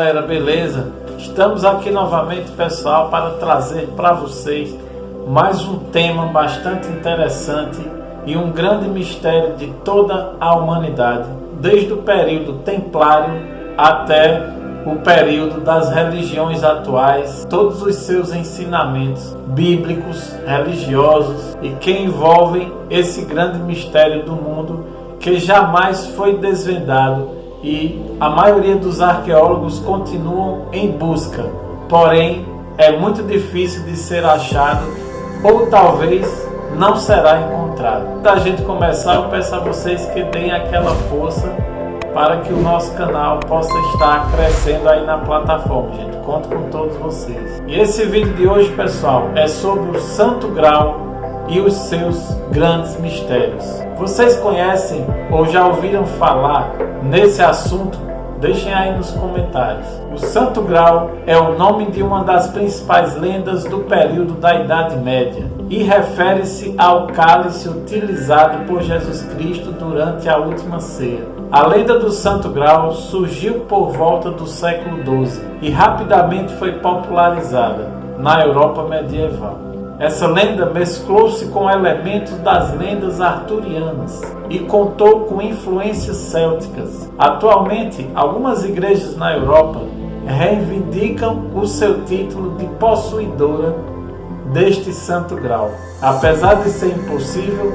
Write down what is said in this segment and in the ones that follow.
galera, beleza? Estamos aqui novamente, pessoal, para trazer para vocês mais um tema bastante interessante e um grande mistério de toda a humanidade, desde o período templário até o período das religiões atuais, todos os seus ensinamentos bíblicos, religiosos e que envolvem esse grande mistério do mundo que jamais foi desvendado e a maioria dos arqueólogos continuam em busca, porém é muito difícil de ser achado ou talvez não será encontrado. Antes da gente começar, eu peço a vocês que deem aquela força para que o nosso canal possa estar crescendo aí na plataforma, gente. Conto com todos vocês. E esse vídeo de hoje, pessoal, é sobre o Santo Graal e os seus grandes mistérios. Vocês conhecem ou já ouviram falar nesse assunto? Deixem aí nos comentários. O Santo Graal é o nome de uma das principais lendas do período da Idade Média e refere-se ao cálice utilizado por Jesus Cristo durante a última ceia. A lenda do Santo Graal surgiu por volta do século XII e rapidamente foi popularizada na Europa medieval. Essa lenda mesclou-se com elementos das lendas arturianas e contou com influências célticas. Atualmente, algumas igrejas na Europa reivindicam o seu título de possuidora deste Santo Graal, apesar de ser impossível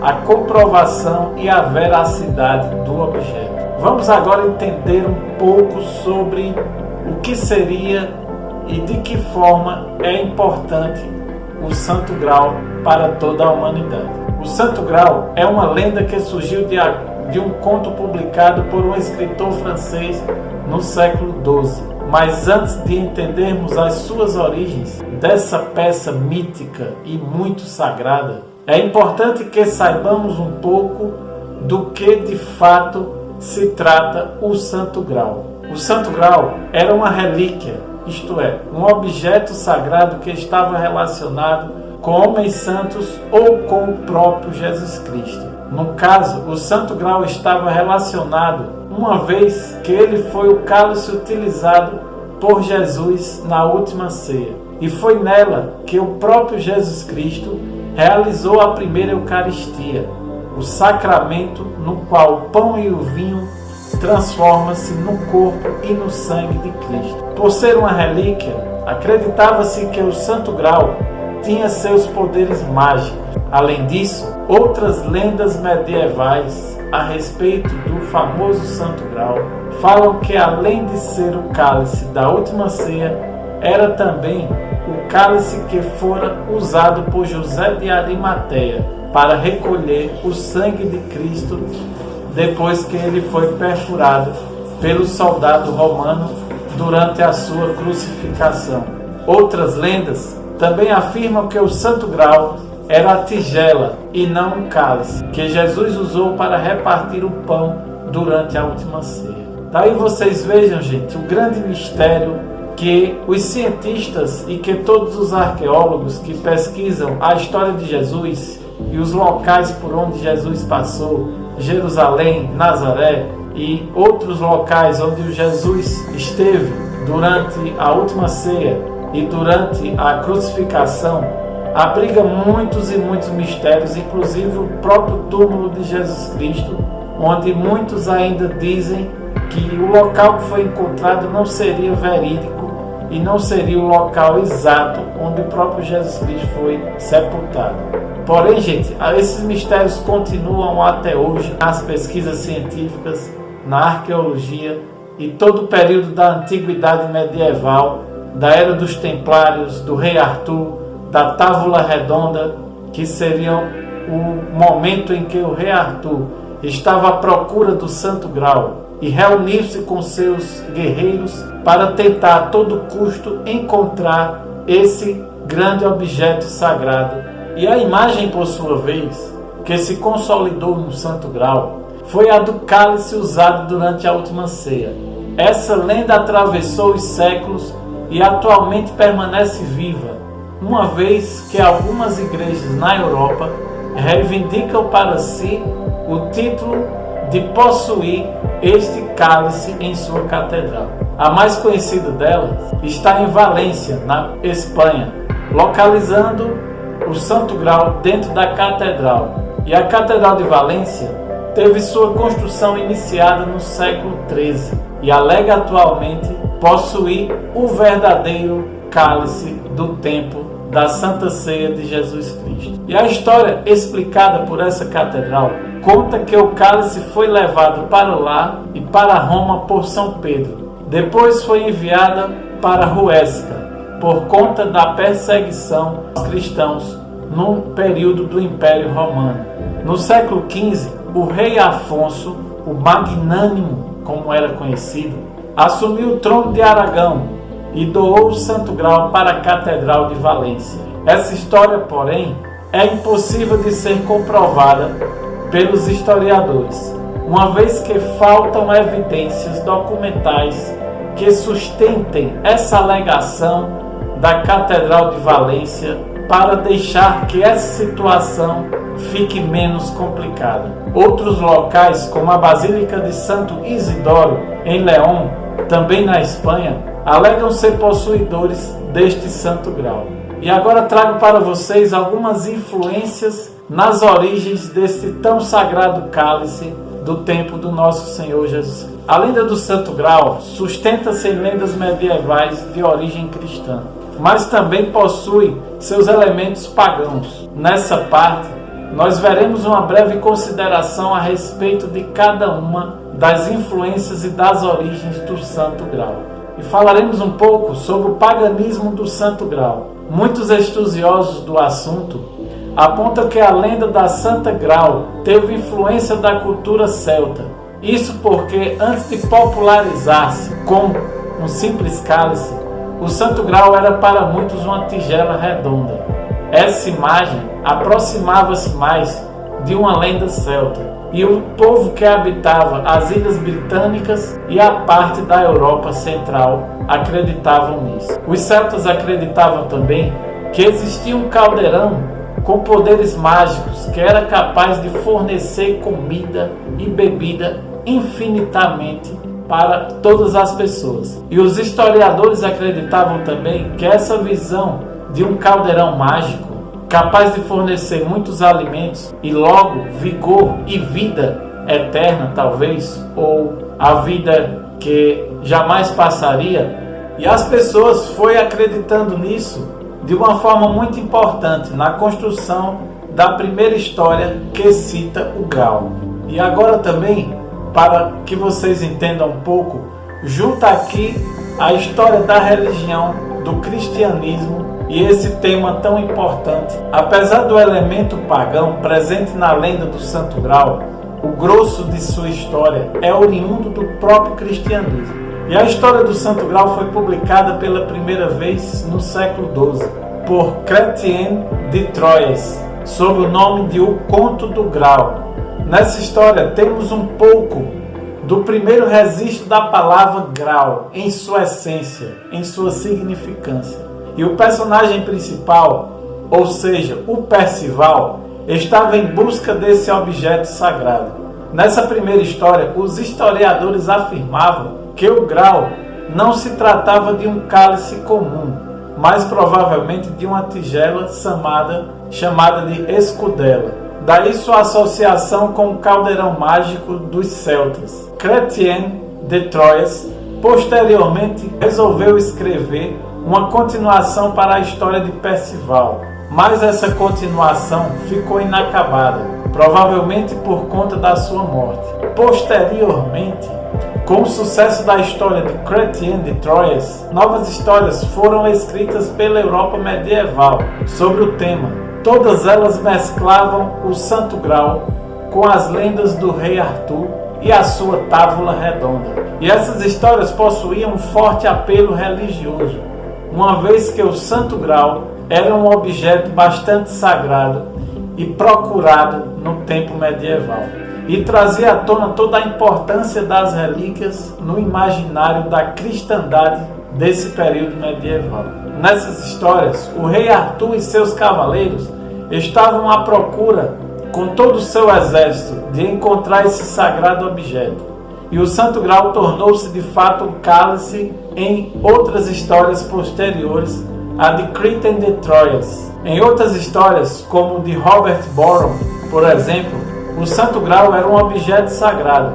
a comprovação e a veracidade do objeto. Vamos agora entender um pouco sobre o que seria e de que forma é importante o Santo Graal para toda a humanidade. O Santo Graal é uma lenda que surgiu de um conto publicado por um escritor francês no século XII. Mas antes de entendermos as suas origens dessa peça mítica e muito sagrada, é importante que saibamos um pouco do que de fato se trata o Santo Graal. O Santo Graal era uma relíquia, isto é, um objeto sagrado que estava relacionado com homens santos ou com o próprio Jesus Cristo. No caso, o Santo Graal estava relacionado uma vez que ele foi o cálice utilizado por Jesus na última ceia. E foi nela que o próprio Jesus Cristo realizou a primeira Eucaristia, o sacramento no qual o pão e o vinho transforma-se no corpo e no sangue de Cristo. Por ser uma relíquia, acreditava-se que o Santo Graal tinha seus poderes mágicos. Além disso, outras lendas medievais a respeito do famoso Santo Graal falam que, além de ser o cálice da última ceia, era também o cálice que fora usado por José de Arimateia para recolher o sangue de Cristo depois que ele foi perfurado pelo soldado romano durante a sua crucificação. Outras lendas também afirmam que o Santo Graal era a tigela e não um cálice que Jesus usou para repartir o pão durante a última ceia. Daí vocês vejam, gente, o grande mistério que os cientistas e que todos os arqueólogos que pesquisam a história de Jesus e os locais por onde Jesus passou, Jerusalém, Nazaré e outros locais onde o Jesus esteve durante a última ceia e durante a crucificação, abriga muitos e muitos mistérios, inclusive o próprio túmulo de Jesus Cristo, onde muitos ainda dizem que o local que foi encontrado não seria verídico e não seria o local exato onde o próprio Jesus Cristo foi sepultado. Porém, gente, esses mistérios continuam até hoje nas pesquisas científicas, na arqueologia e todo o período da antiguidade medieval, da era dos templários, do rei Arthur, da Távola Redonda, que seriam o momento em que o rei Arthur estava à procura do Santo Graal e reuniu-se com seus guerreiros para tentar a todo custo encontrar esse grande objeto sagrado. E a imagem, por sua vez, que se consolidou no Santo Graal foi a do cálice usado durante a última ceia. Essa lenda atravessou os séculos e atualmente permanece viva, uma vez que algumas igrejas na Europa reivindicam para si o título de possuir este cálice em sua catedral. A mais conhecida delas está em Valência, na Espanha, localizando o Santo Grau dentro da catedral. E a Catedral de Valência teve sua construção iniciada no século XIII e alega atualmente possuir o verdadeiro cálice do tempo da Santa Ceia de Jesus Cristo. E a história explicada por essa catedral conta que o cálice foi levado para lá e para Roma por São Pedro. Depois foi enviada para Huesca por conta da perseguição aos cristãos no período do Império Romano. No século XV, o rei Afonso, o Magnânimo, como era conhecido, assumiu o trono de Aragão e doou o Santo Grau para a Catedral de Valência. Essa história, porém, é impossível de ser comprovada pelos historiadores, uma vez que faltam evidências documentais que sustentem essa alegação da Catedral de Valência para deixar que essa situação fique menos complicada. Outros locais, como a Basílica de Santo Isidoro, em León, também na Espanha, alegam ser possuidores deste Santo Grau. E agora trago para vocês algumas influências nas origens deste tão sagrado cálice do tempo do nosso Senhor Jesus Cristo. A lenda do Santo Grau sustenta-se em lendas medievais de origem cristã, mas também possui seus elementos pagãos. Nessa parte, nós veremos uma breve consideração a respeito de cada uma das influências e das origens do Santo Grau. E falaremos um pouco sobre o paganismo do Santo Grau. Muitos estudiosos do assunto apontam que a lenda da Santa Grau teve influência da cultura celta. Isso porque, antes de popularizar-se como um simples cálice, o Santo Grau era para muitos uma tigela redonda. Essa imagem aproximava-se mais de uma lenda celta, e o povo que habitava as ilhas britânicas e a parte da Europa Central acreditavam nisso. Os celtas acreditavam também que existia um caldeirão com poderes mágicos que era capaz de fornecer comida e bebida infinitamente para todas as pessoas. E os historiadores acreditavam também que essa visão de um caldeirão mágico capaz de fornecer muitos alimentos e logo vigor e vida eterna, talvez, ou a vida que jamais passaria. E as pessoas foram acreditando nisso de uma forma muito importante na construção da primeira história que cita o Grau. E agora também, para que vocês entendam um pouco, junta aqui a história da religião, do cristianismo e esse tema tão importante. Apesar do elemento pagão presente na lenda do Santo Grau, o grosso de sua história é oriundo do próprio cristianismo. E a história do Santo Grau foi publicada pela primeira vez no século XII por Chrétien de Troyes, sob o nome de O Conto do Grau. Nessa história temos um pouco do primeiro registro da palavra grau em sua essência, em sua significância. E o personagem principal, ou seja, o Percival, estava em busca desse objeto sagrado. Nessa primeira história, os historiadores afirmavam que o grau não se tratava de um cálice comum, mas provavelmente de uma tigela chamada de escudela. Daí sua associação com o caldeirão mágico dos celtas. Chrétien de Troyes posteriormente resolveu escrever uma continuação para a história de Percival, mas essa continuação ficou inacabada, provavelmente por conta da sua morte. Posteriormente, com o sucesso da história de Chrétien de Troyes, novas histórias foram escritas pela Europa medieval sobre o tema. Todas elas mesclavam o Santo Grau com as lendas do rei Arthur e a sua tábua redonda. E essas histórias possuíam um forte apelo religioso, uma vez que o Santo Grau era um objeto bastante sagrado e procurado no tempo medieval, e trazia à tona toda a importância das relíquias no imaginário da cristandade desse período medieval. Nessas histórias, o rei Arthur e seus cavaleiros estavam à procura com todo o seu exército de encontrar esse sagrado objeto. E o Santo Graal tornou-se de fato um cálice em outras histórias posteriores a de Cretan de Troyes. Em outras histórias, como de Robert Boron, por exemplo, o Santo Graal era um objeto sagrado,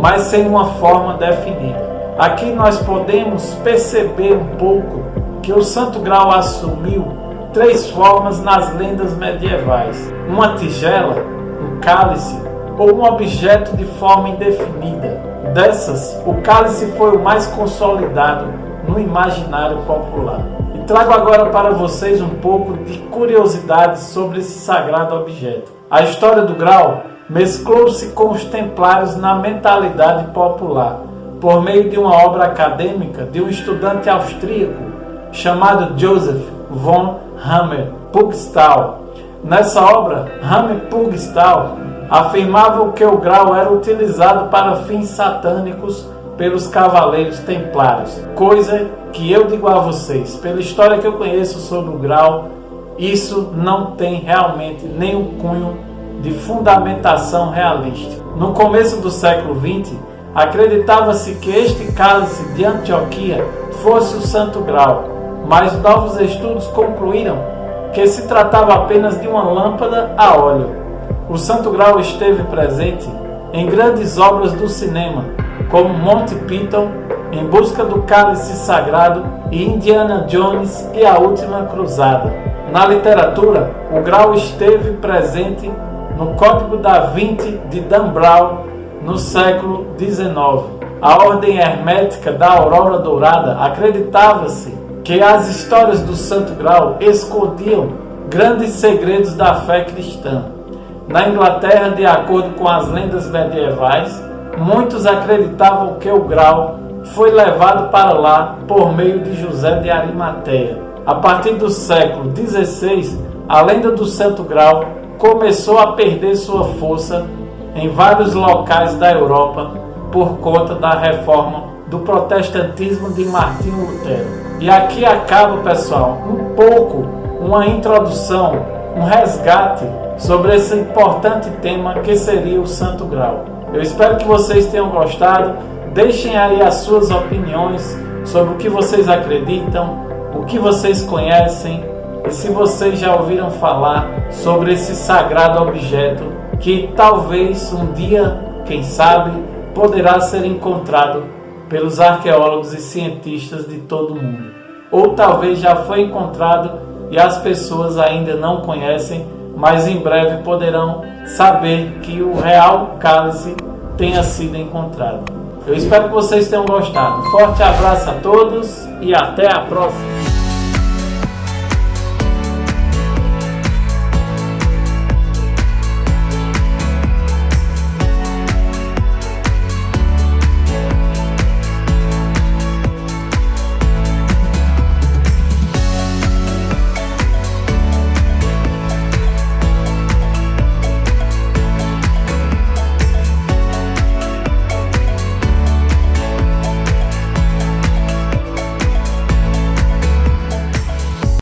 mas sem uma forma definida. Aqui nós podemos perceber um pouco que o Santo Graal assumiu 3 formas nas lendas medievais: uma tigela, um cálice ou um objeto de forma indefinida. Dessas, o cálice foi o mais consolidado no imaginário popular. E trago agora para vocês um pouco de curiosidades sobre esse sagrado objeto. A história do Graal mesclou-se com os templários na mentalidade popular, por meio de uma obra acadêmica de um estudante austríaco chamado Joseph von Hammer-Pugstall. Nessa obra, Hammer-Pugstall afirmava que o Graal era utilizado para fins satânicos pelos cavaleiros templários, coisa que eu digo a vocês, pela história que eu conheço sobre o Graal, isso não tem realmente nenhum cunho de fundamentação realística. No começo do século XX, acreditava-se que este cálice de Antioquia fosse o Santo Graal, mas novos estudos concluíram que se tratava apenas de uma lâmpada a óleo. O Santo Graal esteve presente em grandes obras do cinema, como Monty Python, Em Busca do Cálice Sagrado e Indiana Jones e a Última Cruzada. Na literatura, o Graal esteve presente no Código da Vinci de Dan Brown no século XIX. A Ordem Hermética da Aurora Dourada acreditava-se que as histórias do Santo Graal escondiam grandes segredos da fé cristã. Na Inglaterra, de acordo com as lendas medievais, muitos acreditavam que o Graal foi levado para lá por meio de José de Arimateia. A partir do século XVI, a lenda do Santo Graal começou a perder sua força em vários locais da Europa por conta da reforma do protestantismo de Martinho Lutero. E aqui acaba, pessoal, um pouco uma introdução, um resgate sobre esse importante tema que seria o Santo Graal. Eu espero que vocês tenham gostado. Deixem aí as suas opiniões sobre o que vocês acreditam, o que vocês conhecem e se vocês já ouviram falar sobre esse sagrado objeto que talvez um dia, quem sabe, poderá ser encontrado pelos arqueólogos e cientistas de todo o mundo. Ou talvez já foi encontrado e as pessoas ainda não conhecem, mas em breve poderão saber que o real cálice tenha sido encontrado. Eu espero que vocês tenham gostado. Um forte abraço a todos e até a próxima!